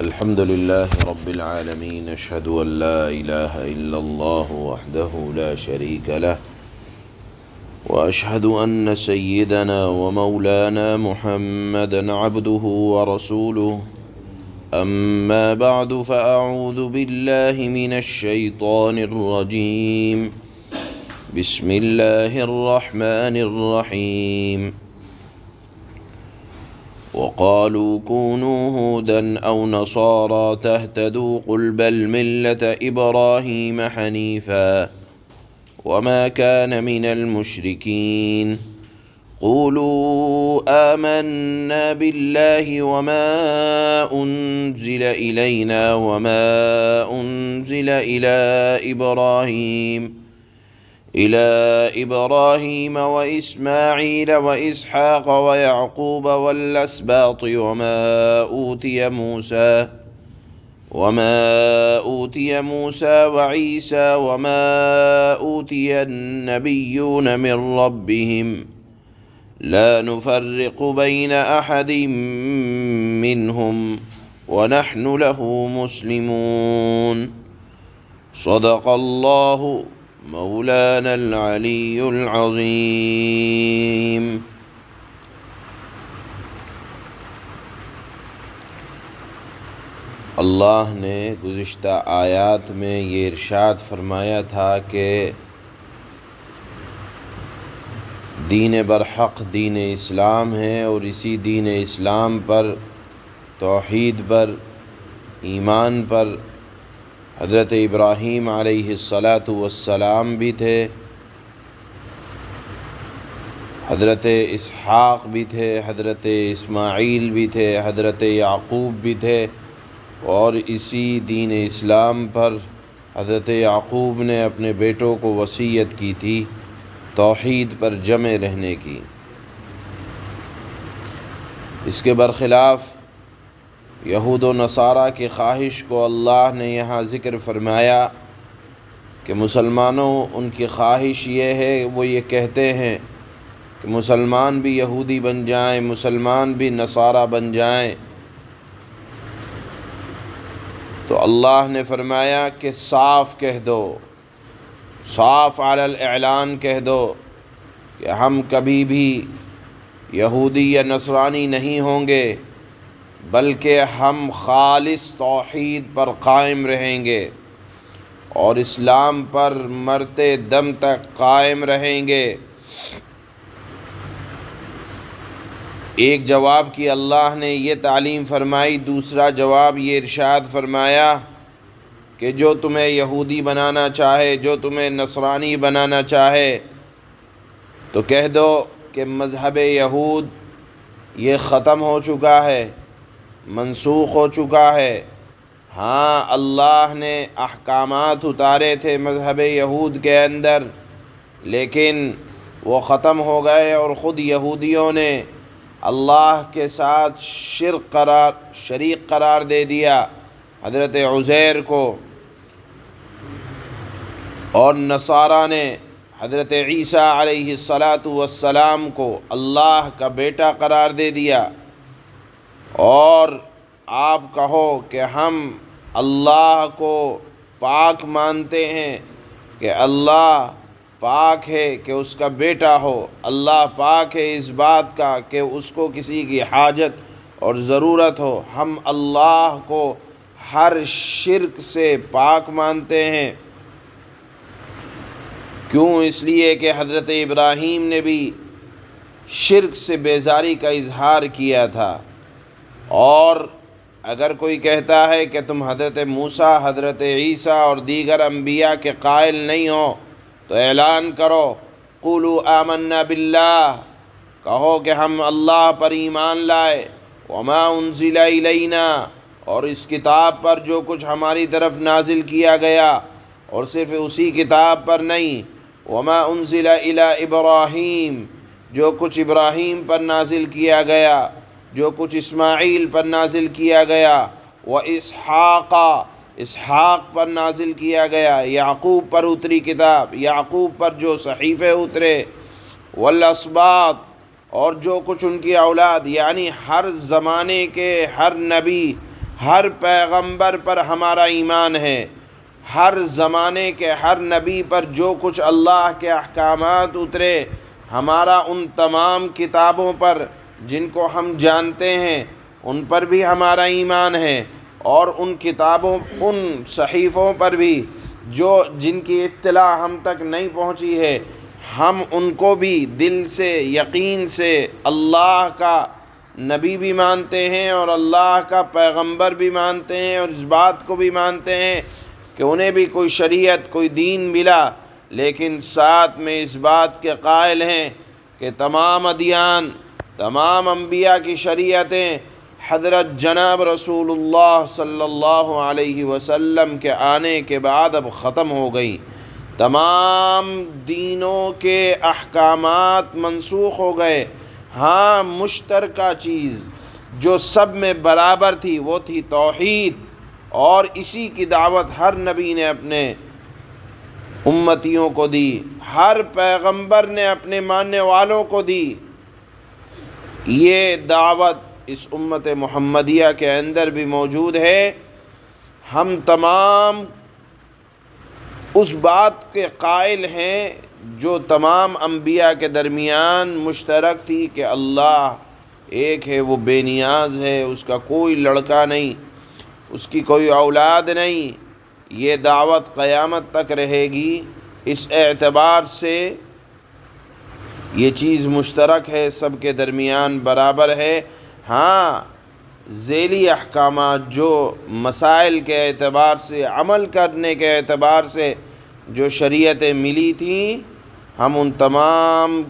الحمد لله رب العالمين أشهد أن لا إله إلا الله وحده لا شريك له وأشهد أن سيدنا ومولانا محمدا عبده ورسوله أما بعد فأعوذ بالله من الشيطان الرجيم بسم الله الرحمن الرحيم وقالوا كونوا هودا أو نصارى تهتدوا قل بل ملة إبراهيم حنيفا وما كان من المشركين قولوا آمنا بالله وما أنزل إلينا وما أنزل إلى إبراهيم وإسماعيل وإسحاق ويعقوب والأسباط وما أوتي موسى وعيسى وما أوتي النبيون من ربهم لا نفرق بين أحد منهم ونحن له مسلمون صدق الله مولانا العلی العظیم۔ اللہ نے گزشتہ آیات میں یہ ارشاد فرمایا تھا کہ دین برحق دین اسلام ہے، اور اسی دین اسلام پر، توحید پر، ایمان پر حضرت ابراہیم علیہ السلام بھی تھے، حضرت اسحاق بھی تھے، حضرت اسماعیل بھی تھے، حضرت یعقوب بھی تھے، اور اسی دین اسلام پر حضرت یعقوب نے اپنے بیٹوں کو وصیت کی تھی توحید پر جمع رہنے کی۔ اس کے برخلاف یہود و نصارہ کی خواہش کو اللہ نے یہاں ذکر فرمایا کہ مسلمانوں، ان کی خواہش یہ ہے، وہ یہ کہتے ہیں کہ مسلمان بھی یہودی بن جائیں، مسلمان بھی نصارہ بن جائیں۔ تو اللہ نے فرمایا کہ صاف کہہ دو، صاف علی الاعلان کہہ دو کہ ہم کبھی بھی یہودی یا نصرانی نہیں ہوں گے، بلکہ ہم خالص توحید پر قائم رہیں گے اور اسلام پر مرتے دم تک قائم رہیں گے۔ ایک جواب کی اللہ نے یہ تعلیم فرمائی، دوسرا جواب یہ ارشاد فرمایا کہ جو تمہیں یہودی بنانا چاہے، جو تمہیں نصرانی بنانا چاہے، تو کہہ دو کہ مذہب یہود یہ ختم ہو چکا ہے، منسوخ ہو چکا ہے۔ ہاں، اللہ نے احکامات اتارے تھے مذہب یہود کے اندر، لیکن وہ ختم ہو گئے، اور خود یہودیوں نے اللہ کے ساتھ شریک قرار دے دیا حضرت عزیر کو، اور نصارہ نے حضرت عیسیٰ علیہ السلام کو اللہ کا بیٹا قرار دے دیا۔ اور آپ کہو کہ ہم اللہ کو پاک مانتے ہیں، کہ اللہ پاک ہے کہ اس کا بیٹا ہو، اللہ پاک ہے اس بات کا کہ اس کو کسی کی حاجت اور ضرورت ہو۔ ہم اللہ کو ہر شرک سے پاک مانتے ہیں۔ کیوں؟ اس لیے کہ حضرت ابراہیم نے بھی شرک سے بیزاری کا اظہار کیا تھا۔ اور اگر کوئی کہتا ہے کہ تم حضرت موسیٰ، حضرت عیسیٰ اور دیگر انبیاء کے قائل نہیں ہو، تو اعلان کرو قولوا آمنا باللہ، کہو کہ ہم اللہ پر ایمان لائے، وما انزل الینا، اور اس کتاب پر جو کچھ ہماری طرف نازل کیا گیا، اور صرف اسی کتاب پر نہیں، وما انزل الی ابراہیم، جو کچھ ابراہیم پر نازل کیا گیا، جو کچھ اسماعیل پر نازل کیا گیا، اسحاق پر نازل کیا گیا، یعقوب پر اتری کتاب، یعقوب پر جو صحیفے اترے، والاسباط، اور جو کچھ ان کی اولاد، یعنی ہر زمانے کے ہر نبی، ہر پیغمبر پر ہمارا ایمان ہے، ہر زمانے کے ہر نبی پر جو کچھ اللہ کے احکامات اترے، ہمارا ان تمام کتابوں پر جن کو ہم جانتے ہیں ان پر بھی ہمارا ایمان ہے، اور ان کتابوں، ان صحیفوں پر بھی جن کی اطلاع ہم تک نہیں پہنچی ہے، ہم ان کو بھی دل سے یقین سے اللہ کا نبی بھی مانتے ہیں اور اللہ کا پیغمبر بھی مانتے ہیں، اور اس بات کو بھی مانتے ہیں کہ انہیں بھی کوئی شریعت، کوئی دین ملا، لیکن ساتھ میں اس بات کے قائل ہیں کہ تمام ادیان، تمام انبیاء کی شریعتیں حضرت جناب رسول اللہ صلی اللہ علیہ وسلم کے آنے کے بعد اب ختم ہو گئی، تمام دینوں کے احکامات منسوخ ہو گئے۔ ہاں، مشترکہ چیز جو سب میں برابر تھی وہ تھی توحید، اور اسی کی دعوت ہر نبی نے اپنے امتیوں کو دی، ہر پیغمبر نے اپنے ماننے والوں کو دی۔ یہ دعوت اس امت محمدیہ کے اندر بھی موجود ہے۔ ہم تمام اس بات کے قائل ہیں جو تمام انبیاء کے درمیان مشترک تھی کہ اللہ ایک ہے، وہ بے نیاز ہے، اس کا کوئی لڑکا نہیں، اس کی کوئی اولاد نہیں۔ یہ دعوت قیامت تک رہے گی، اس اعتبار سے یہ چیز مشترک ہے، سب کے درمیان برابر ہے۔ ہاں، ذیلی احکامات جو مسائل کے اعتبار سے، عمل کرنے کے اعتبار سے جو شریعتیں ملی تھیں، ہم ان تمام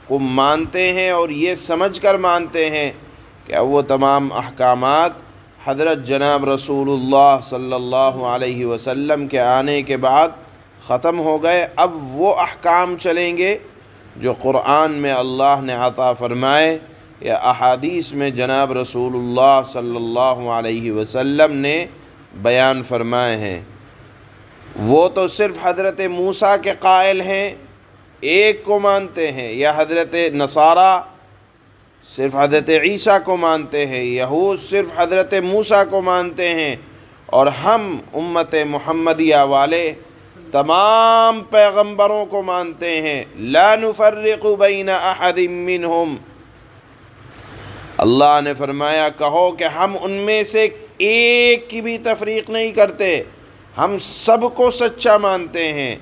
کو مانتے ہیں، اور یہ سمجھ کر مانتے ہیں کہ وہ تمام احکامات حضرت جناب رسول اللہ صلی اللہ علیہ وسلم کے آنے کے بعد ختم ہو گئے۔ اب وہ احکام چلیں گے جو قرآن میں اللہ نے عطا فرمائے یا احادیث میں جناب رسول اللہ صلی اللہ علیہ وسلم نے بیان فرمائے ہیں۔ وہ تو صرف حضرت موسیٰ کے قائل ہیں، ایک کو مانتے ہیں، یا حضرت نصارہ صرف حضرت عیسیٰ کو مانتے ہیں، یہود صرف حضرت موسیٰ کو مانتے ہیں، اور ہم امت محمدیہ والے تمام پیغمبروں کو مانتے ہیں۔ لا نفرق بین احد منہم، اللہ نے فرمایا کہو کہ ہم ان میں سے ایک کی بھی تفریق نہیں کرتے، ہم سب کو سچا مانتے ہیں۔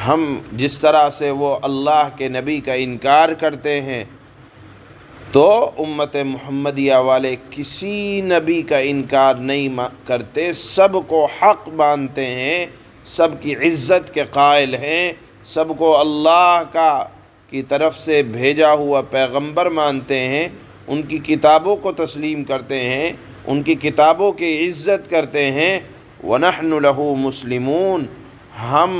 ہم جس طرح سے وہ اللہ کے نبی کا انکار کرتے ہیں، تو امت محمدیہ والے کسی نبی کا انکار نہیں کرتے، سب کو حق مانتے ہیں، سب کی عزت کے قائل ہیں، سب کو اللہ کی طرف سے بھیجا ہوا پیغمبر مانتے ہیں، ان کی کتابوں کو تسلیم کرتے ہیں، ان کی کتابوں کی عزت کرتے ہیں۔ وَنَحْنُ لَهُ مُسْلِمُونَ، ہم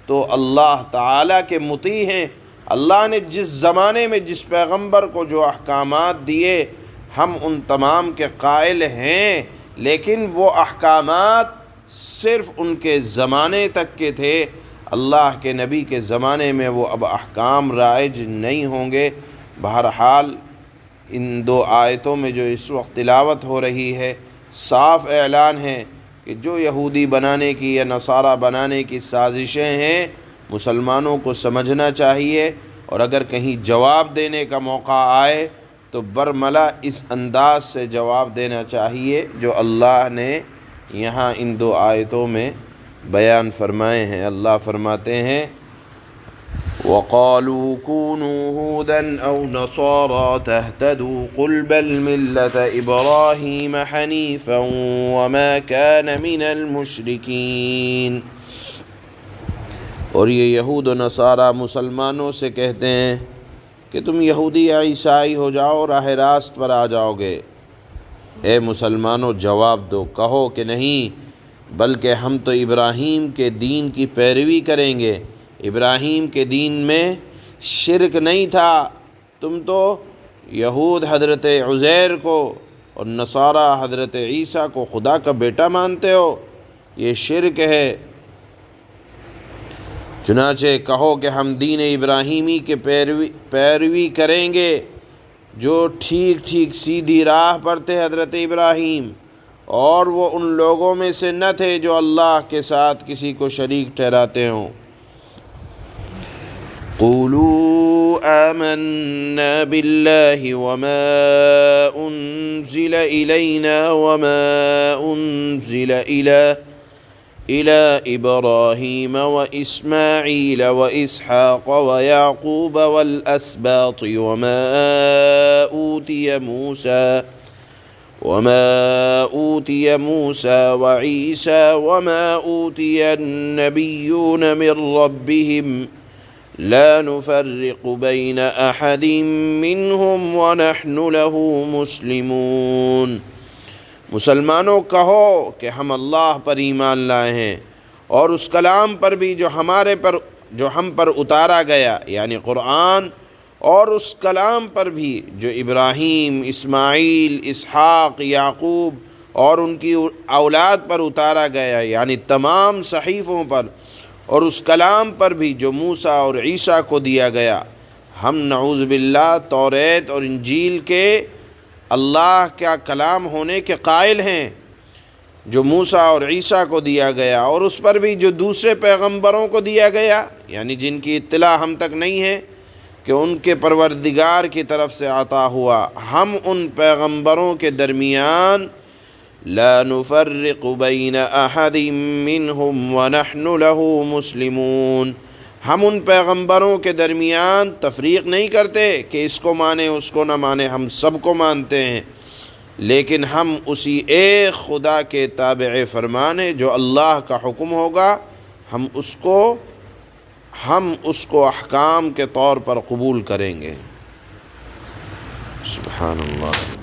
تو اللہ تعالیٰ کے مطیع ہیں۔ اللہ نے جس زمانے میں جس پیغمبر کو جو احکامات دیے، ہم ان تمام کے قائل ہیں، لیکن وہ احکامات صرف ان کے زمانے تک کے تھے، اللہ کے نبی کے زمانے میں وہ اب احکام رائج نہیں ہوں گے۔ بہرحال ان دو آیتوں میں جو اس وقت تلاوت ہو رہی ہے، صاف اعلان ہے کہ جو یہودی بنانے کی یا نصارہ بنانے کی سازشیں ہیں، مسلمانوں کو سمجھنا چاہیے، اور اگر کہیں جواب دینے کا موقع آئے تو برملا اس انداز سے جواب دینا چاہیے جو اللہ نے یہاں ان دو آیتوں میں بیان فرمائے ہیں۔ اللہ فرماتے ہیں وَقَالُوا كُونُوا هُودًا أَوْ نَصَارَىٰ تَهْتَدُوا قُلْ بَلْ مِلَّةَ إِبْرَاهِيمَ حَنِيفًا وَمَا كَانَ مِنَ الْمُشْرِكِينَ۔ اور یہ یہود و نصارہ مسلمانوں سے کہتے ہیں کہ تم یہودی یا عیسائی ہو جاؤ، راہ راست پر آ جاؤ گے۔ اے مسلمانوں جواب دو، کہو کہ نہیں، بلکہ ہم تو ابراہیم کے دین کی پیروی کریں گے۔ ابراہیم کے دین میں شرک نہیں تھا، تم تو یہود حضرت عزیر کو اور نصارہ حضرت عیسیٰ کو خدا کا بیٹا مانتے ہو، یہ شرک ہے۔ چنانچہ کہو کہ ہم دین ابراہیمی کے پیروی کریں گے، جو ٹھیک ٹھیک سیدھی راہ پر تھے حضرت ابراہیم، اور وہ ان لوگوں میں سے نہ تھے جو اللہ کے ساتھ کسی کو شریک ٹھہراتے ہوں۔ قولوا آمنا بالله وما أنزل إلينا وما أنزل إلى إبراهيم وإسماعيل وإسحاق ويعقوب والأسباط وما أوتي موسى وعيسى وما أوتي النبيون من ربهم لا نفرق بين أحد منهم ونحن له مسلمون۔ مسلمانوں کہو کہ ہم اللہ پر ایمان لائے ہیں، اور اس کلام پر بھی جو ہم پر اتارا گیا یعنی قرآن، اور اس کلام پر بھی جو ابراہیم، اسماعیل، اسحاق، یعقوب اور ان کی اولاد پر اتارا گیا یعنی تمام صحیفوں پر، اور اس کلام پر بھی جو موسیٰ اور عیسیٰ کو دیا گیا۔ ہم نعوذ باللہ توریت اور انجیل کے اللہ کا کلام ہونے کے قائل ہیں، جو موسیٰ اور عیسیٰ کو دیا گیا، اور اس پر بھی جو دوسرے پیغمبروں کو دیا گیا یعنی جن کی اطلاع ہم تک نہیں ہے کہ ان کے پروردگار کی طرف سے عطا ہوا۔ ہم ان پیغمبروں کے درمیان لا نفرق بین احد منہم ونحن له مسلمون، ہم ان پیغمبروں کے درمیان تفریق نہیں کرتے کہ اس کو مانے اس کو نہ مانے، ہم سب کو مانتے ہیں، لیکن ہم اسی ایک خدا کے تابع فرمان ہیں، جو اللہ کا حکم ہوگا ہم اس کو احکام کے طور پر قبول کریں گے۔ سبحان اللہ۔